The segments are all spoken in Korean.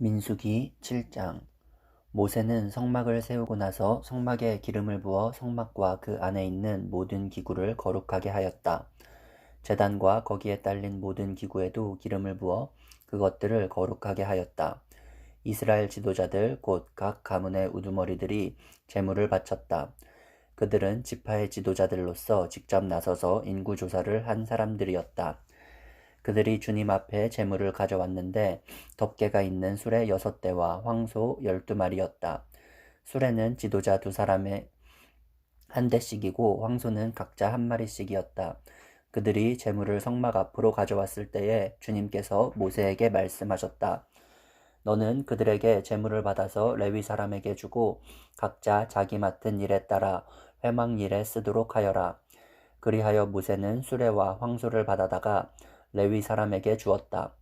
민수기 7장. 모세는 성막을 세우고 나서 성막에 기름을 부어 성막과 그 안에 있는 모든 기구를 거룩하게 하였다. 제단과 거기에 딸린 모든 기구에도 기름을 부어 그것들을 거룩하게 하였다. 이스라엘 지도자들 곧 각 가문의 우두머리들이 제물을 바쳤다. 그들은 지파의 지도자들로서 직접 나서서 인구조사를 한 사람들이었다. 그들이 주님 앞에 제물을 가져왔는데 덮개가 있는 수레 6대와 황소 12마리였다. 수레는 지도자 2사람의 한 대씩이고 황소는 각자 1마리씩이었다. 그들이 제물을 성막 앞으로 가져왔을 때에 주님께서 모세에게 말씀하셨다. 너는 그들에게 제물을 받아서 레위 사람에게 주고 각자 자기 맡은 일에 따라 회막 일에 쓰도록 하여라. 그리하여 모세는 수레와 황소를 받아다가 레위 사람에게 주었다.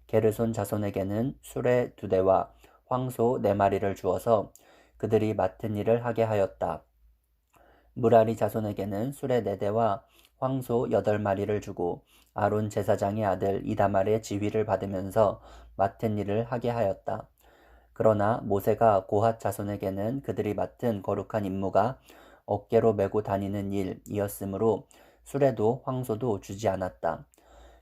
게르손 자손에게는 수레 2대와 황소 4마리를 주어서 그들이 맡은 일을 하게 하였다. 무라리 자손에게는 수레 4대와 황소 8마리를 주고 아론 제사장의 아들 이다말의 지휘를 받으면서 맡은 일을 하게 하였다. 그러나 모세가 고핫 자손에게는 그들이 맡은 거룩한 임무가 어깨로 메고 다니는 일이었으므로 수레도 황소도 주지 않았다.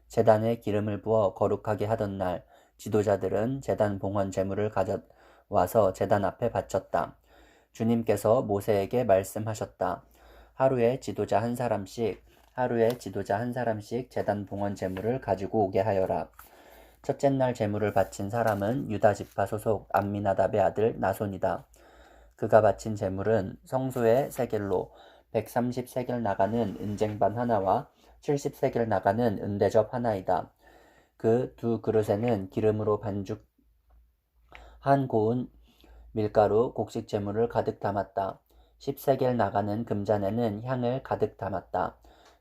제단에 기름을 부어 거룩하게 하던 날 지도자들은 제단 봉헌 제물을 가져와서 제단 앞에 바쳤다. 주님께서 모세에게 말씀하셨다. 하루에 지도자 한 사람씩 제단 봉헌 제물을 가지고 오게 하여라. 첫째 날 제물을 바친 사람은 유다 지파 소속 암미나답의 아들 나손이다. 그가 바친 제물은 성소의 세겔로 130세겔 나가는 은쟁반 하나와 70세겔 나가는 은대접 하나이다. 그 2그릇에는 기름으로 반죽한 고운 밀가루 곡식 제물을 가득 담았다. 10세겔 나가는 금잔에는 향을 가득 담았다.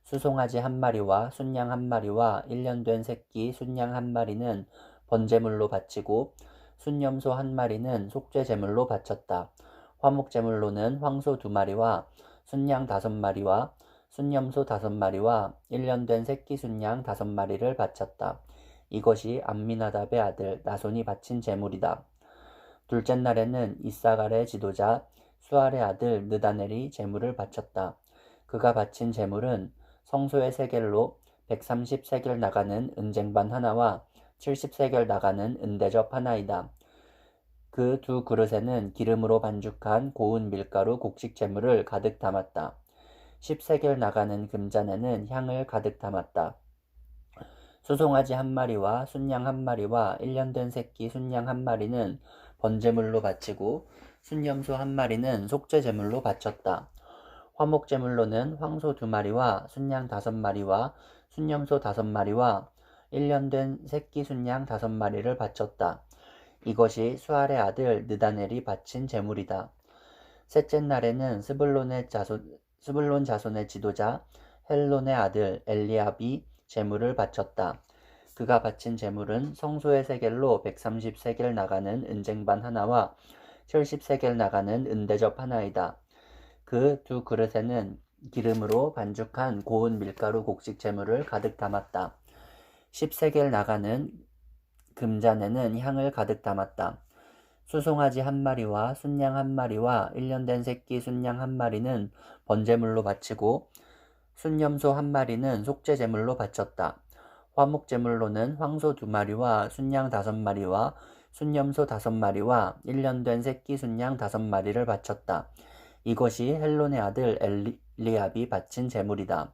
수송아지 1마리와 순양 1마리와 1년 된 새끼 순양 1마리는 번제물로 바치고 순염소 1마리는 속죄제물로 바쳤다. 화목제물로는 황소 2마리와 순양 5마리와 순염소 5마리와 1년 된 새끼 순양 5마리를 바쳤다. 이것이 암미나답의 아들 나손이 바친 제물이다. 둘째 날에는 이사갈의 지도자 수알의 아들 느다넬이 제물을 바쳤다. 그가 바친 제물은 성소의 세겔로 130세겔 나가는 은쟁반 하나와 70세겔 나가는 은대접 하나이다. 그 2그릇에는 기름으로 반죽한 고운 밀가루 곡식 제물을 가득 담았다. 10세겔 나가는 금잔에는 향을 가득 담았다. 수송아지 1마리와 순양 1마리와 1년 된 새끼 순양 1마리는 번제물로 바치고 순염소 1마리는 속죄제물로 바쳤다. 화목제물로는 황소 2마리와 순양 5마리와 순염소 5마리와 1년 된 새끼 순양 5마리를 바쳤다. 이것이 수알의 아들 느다넬이 바친 제물이다. 셋째 날에는 스불론 자손의 지도자 헬론의 아들 엘리압이 제물을 바쳤다. 그가 바친 제물은 성소의 세겔로 130세겔 나가는 은쟁반 하나와 70세겔 나가는 은대접 하나이다. 그 2그릇에는 기름으로 반죽한 고운 밀가루 곡식 제물을 가득 담았다. 10세겔 나가는 금잔에는 향을 가득 담았다. 수송아지 1마리와 순양 1마리와 1년 된 새끼 순양 1마리는 번제물로 바치고 순염소 1마리는 속죄제물로 바쳤다. 화목제물로는 황소 2마리와 순양 5마리와 순염소 5마리와 1년 된 새끼 순양 5마리를 바쳤다. 이것이 헬론의 아들 엘리압이 바친 제물이다.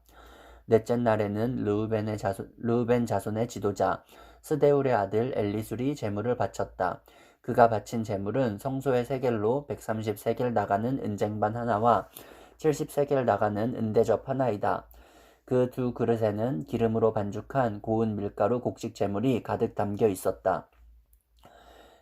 넷째 날에는 르우벤 자손의 지도자 스데울의 아들 엘리술이 제물을 바쳤다. 그가 바친 제물은 성소의 세겔로 130세겔 나가는 은쟁반 하나와 70세겔 나가는 은대접 하나이다. 그 2그릇에는 기름으로 반죽한 고운 밀가루 곡식 제물이 가득 담겨 있었다.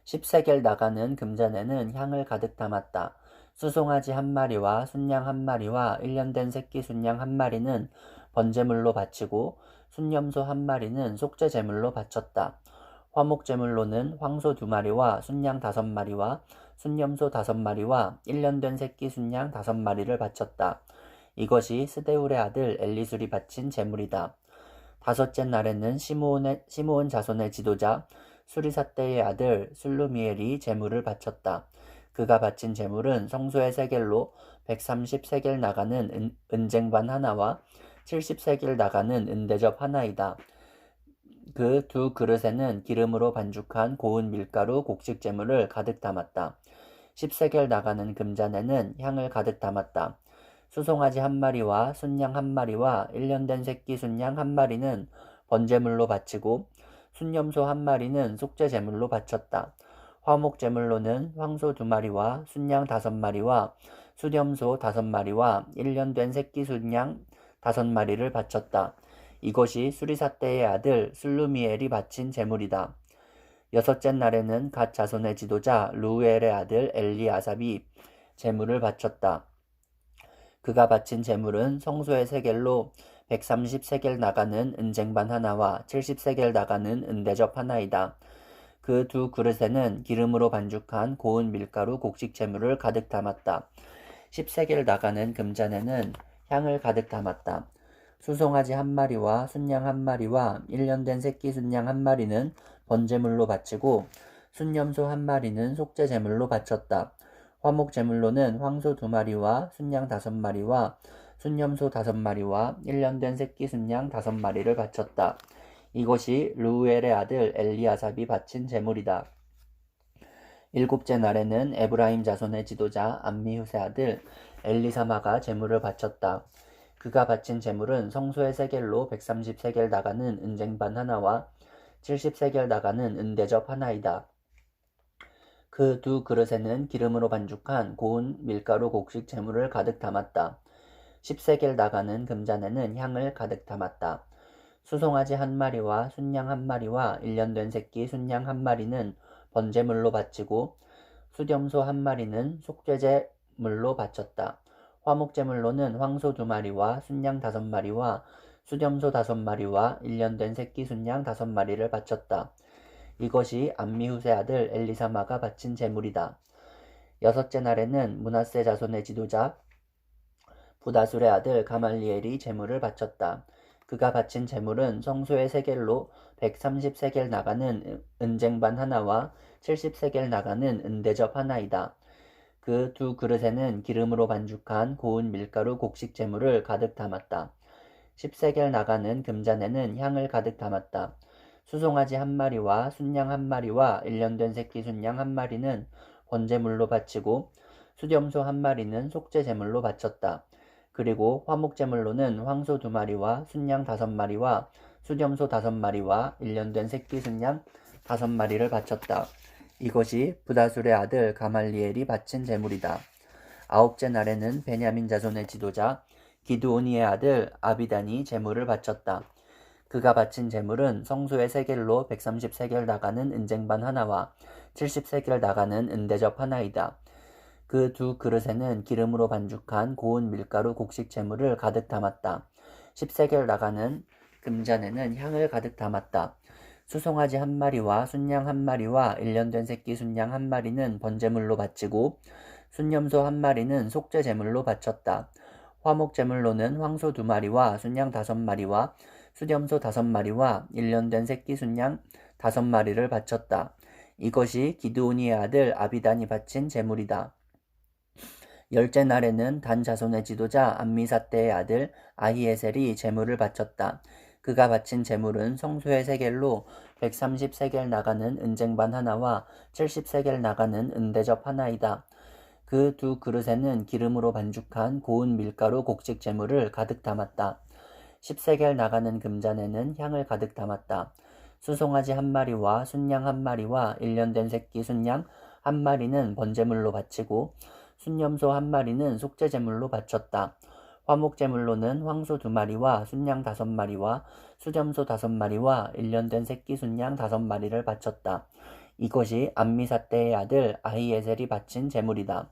10세겔 나가는 금잔에는 향을 가득 담았다. 수송아지 1마리와 순양 1마리와 1년 된 새끼 순양 1마리는 번제물로 바치고 순염소 1마리는 속죄제물로 바쳤다. 화목제물로는 황소 2마리와 순양 5마리와 순염소 5마리와 1년 된 새끼 순양 5마리를 바쳤다. 이것이 스데울의 아들 엘리술이 바친 제물이다. 다섯째 날에는 시므온 자손의 지도자 수리사떼의 아들 술루미엘이 제물을 바쳤다. 그가 바친 제물은 성소의 세겔로 130세겔 나가는 은쟁반 하나와 70세겔 나가는 은대접 하나이다. 그 두 그릇에는 기름으로 반죽한 고운 밀가루 곡식 제물을 가득 담았다. 10세겔 나가는 금잔에는 향을 가득 담았다. 수송아지 한 마리와 순양 한 마리와 1년 된 새끼 순양 한 마리는 번제물로 바치고 순염소 한 마리는 속죄 제물로 바쳤다. 화목 제물로는 황소 2마리와 순양 5마리와 수염소 5마리와 1년 된 새끼 순양 5마리를 바쳤다. 이것이 수리사떼의 아들 술루미엘이 바친 제물이다. 여섯째 날에는 갓 자손의 지도자 루엘의 아들 엘리아삽이 제물을 바쳤다. 그가 바친 제물은 성소의 세겔로 130세겔 나가는 은쟁반 하나와 70세겔 나가는 은대접 하나이다. 그 두 그릇에는 기름으로 반죽한 고운 밀가루 곡식 제물을 가득 담았다. 10세겔 나가는 금잔에는 향을 가득 담았다. 수송아지 한 마리와 순양 한 마리와 1년 된 새끼 순양 한 마리는 번제물로 바치고 순염소 한 마리는 속죄 제물로 바쳤다. 화목 제물로는 황소 2마리와 순양 5마리와 순염소 5마리와 1년 된 새끼 순양 5마리를 바쳤다. 이것이 루엘의 아들 엘리아삽이 바친 제물이다. 7째 날에는 에브라임 자손의 지도자 암미후의 아들 엘리사마가 제물을 바쳤다. 그가 바친 제물은 성소의 세겔로 130세겔 나가는 은쟁반 하나와 70세겔 나가는 은대접 하나이다. 그 두 그릇에는 기름으로 반죽한 고운 밀가루 곡식 제물을 가득 담았다. 10세겔 나가는 금잔에는 향을 가득 담았다. 수송아지 한 마리와 순양 한 마리와 1년 된 새끼 순양 한 마리는 번제물로 바치고 수염소 한 마리는 속죄제물로 바쳤다. 화목제물로는 황소 2마리와 순양 5마리와 수염소 5마리와 1년 된 새끼 순양 5마리를 바쳤다. 이것이 암미후의 아들 엘리사마가 바친 제물이다. 여섯째 날에는 므낫세 자손의 지도자 부다술의 아들 가말리엘이 제물을 바쳤다. 그가 바친 제물은 성소의 세겔로 130세겔 나가는 은쟁반 하나와 70세겔 나가는 은대접 하나이다. 그 두 그릇에는 기름으로 반죽한 고운 밀가루 곡식 제물을 가득 담았다. 10세겔 나가는 금잔에는 향을 가득 담았다. 수송아지 한 마리와 순양 한 마리와 1년 된 새끼 순양 한 마리는 번제물로 바치고 수염소 한 마리는 속죄 제물로 바쳤다. 그리고 화목제물로는 황소 2마리와 순양 5마리와 수염소 5마리와 1년 된 새끼 순양 5마리를 바쳤다. 이것이 부다술의 아들 가말리엘이 바친 제물이다. 9째 날에는 베냐민 자손의 지도자 기드오니의 아들 아비단이 제물을 바쳤다. 그가 바친 제물은 성소의 세겔로 130세겔 나가는 은쟁반 하나와 70세겔 나가는 은대접 하나이다. 그 두 그릇에는 기름으로 반죽한 고운 밀가루 곡식 제물을 가득 담았다. 10세겔 나가는 금잔에는 향을 가득 담았다. 수송아지 한 마리와 순양 한 마리와 1년 된 새끼 순양 한 마리는 번제물로 바치고 순염소 한 마리는 속죄 제물로 바쳤다. 화목 제물로는 황소 2마리와 순양 5마리와 수염소 5마리와 1년 된 새끼 순양 5마리를 바쳤다. 이것이 기드오니의 아들 아비단이 바친 제물이다. 10째 날에는 단 자손의 지도자 암미사떼의 아들 아히에셀이 제물을 바쳤다. 그가 바친 제물은 성소의 세겔로 130세겔 나가는 은쟁반 하나와 70세겔 나가는 은대접 하나이다. 그 두 그릇에는 기름으로 반죽한 고운 밀가루 곡식 제물을 가득 담았다. 10세겔 나가는 금잔에는 향을 가득 담았다. 수송아지 한 마리와 순양 한 마리와 1년 된 새끼 순양 한 마리는 번제물로 바치고 순염소 한 마리는 속죄 제물로 바쳤다. 화목 제물로는 황소 2마리와 순양 5마리와 수염소 5마리와 1년 된 새끼 순양 5마리를 바쳤다. 이것이 암미사떼의 아들 아히에셀이 바친 제물이다.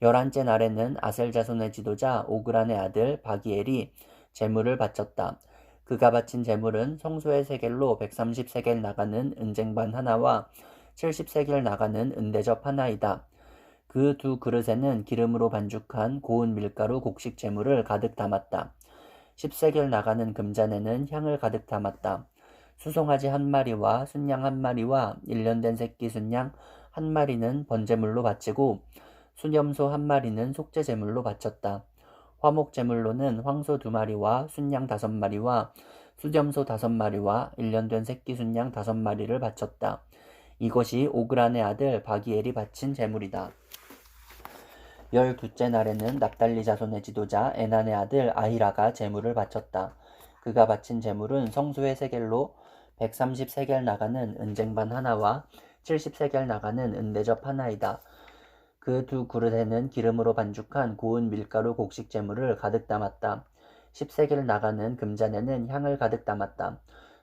11째 날에는 아셀 자손의 지도자 오그란의 아들 바기엘이 제물을 바쳤다. 그가 바친 제물은 성소의 세겔로 130세겔 나가는 은쟁반 하나와 70세겔 나가는 은대접 하나이다. 그 두 그릇에는 기름으로 반죽한 고운 밀가루 곡식 제물을 가득 담았다. 10세겔 나가는 금잔에는 향을 가득 담았다. 수송아지 한 마리와 순양 한 마리와 일년된 새끼 순양 한 마리는 번제물로 바치고 수염소 한 마리는 속죄제물로 바쳤다. 화목제물로는 황소 2마리와 순양 5마리와 수염소 5마리와 일년된 새끼 순양 5마리를 바쳤다. 이것이 오그란의 아들 바기엘이 바친 제물이다. 12째 날에는 납달리 자손의 지도자 에난의 아들 아히라가 제물을 바쳤다. 그가 바친 제물은 성소의 세겔로 130세겔 나가는 은쟁반 하나와 70세겔 나가는 은대접 하나이다. 그 2그릇에는 기름으로 반죽한 고운 밀가루 곡식 제물을 가득 담았다. 10세겔 나가는 금잔에는 향을 가득 담았다.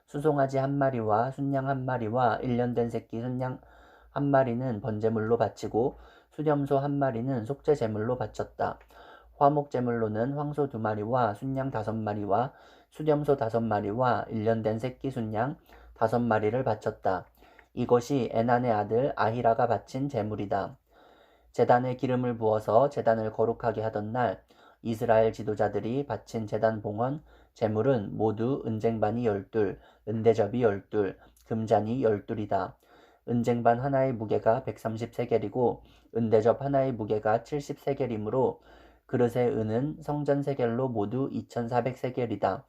수송아지 한 마리와 순양 한 마리와 일년된 새끼 순양 한 마리는 번제물로 바치고 수염소 한 마리는 속죄제물로 바쳤다. 화목제물로는 황소 2마리와 순양 5마리와 수염소 5마리와 일년된 새끼 순양 5마리를 바쳤다. 이것이 에난의 아들 아히라가 바친 제물이다. 제단에 기름을 부어서 제단을 거룩하게 하던 날 이스라엘 지도자들이 바친 제단 봉헌 제물은 모두 은쟁반이 12, 은대접이 12, 금잔이 12이다. 은쟁반 하나의 무게가 130세겔이고 은대접 하나의 무게가 70세겔이므로 그릇의 은은 성전 세겔로 모두 2400세겔이다.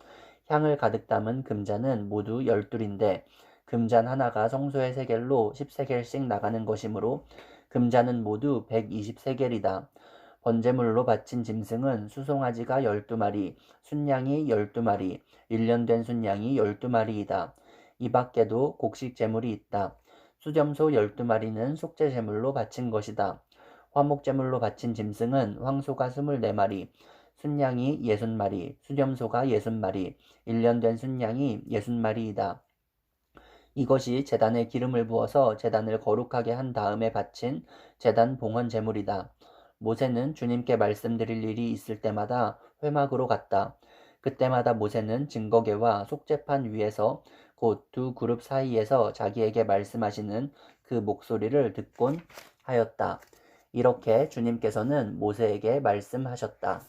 향을 가득 담은 금잔은 모두 12인데 금잔 하나가 성소의 세겔로 10세겔씩 나가는 것이므로 금잔은 모두 120세겔이다. 번제물로 바친 짐승은 수송아지가 12마리, 순양이 12마리, 일년된 순양이 12마리이다. 이 밖에도 곡식 제물이 있다. 수염소 12마리는 속죄제물로 바친 것이다. 화목제물로 바친 짐승은 황소가 24마리, 순양이 60마리, 수염소가 60마리, 일년된 순양이 60마리이다. 이것이 제단에 기름을 부어서 제단을 거룩하게 한 다음에 바친 제단 봉헌 제물이다. 모세는 주님께 말씀드릴 일이 있을 때마다 회막으로 갔다. 그때마다 모세는 증거궤와 속죄판 위에서 곧 2그룹 사이에서 자기에게 말씀하시는 그 목소리를 듣곤 하였다. 이렇게 주님께서는 모세에게 말씀하셨다.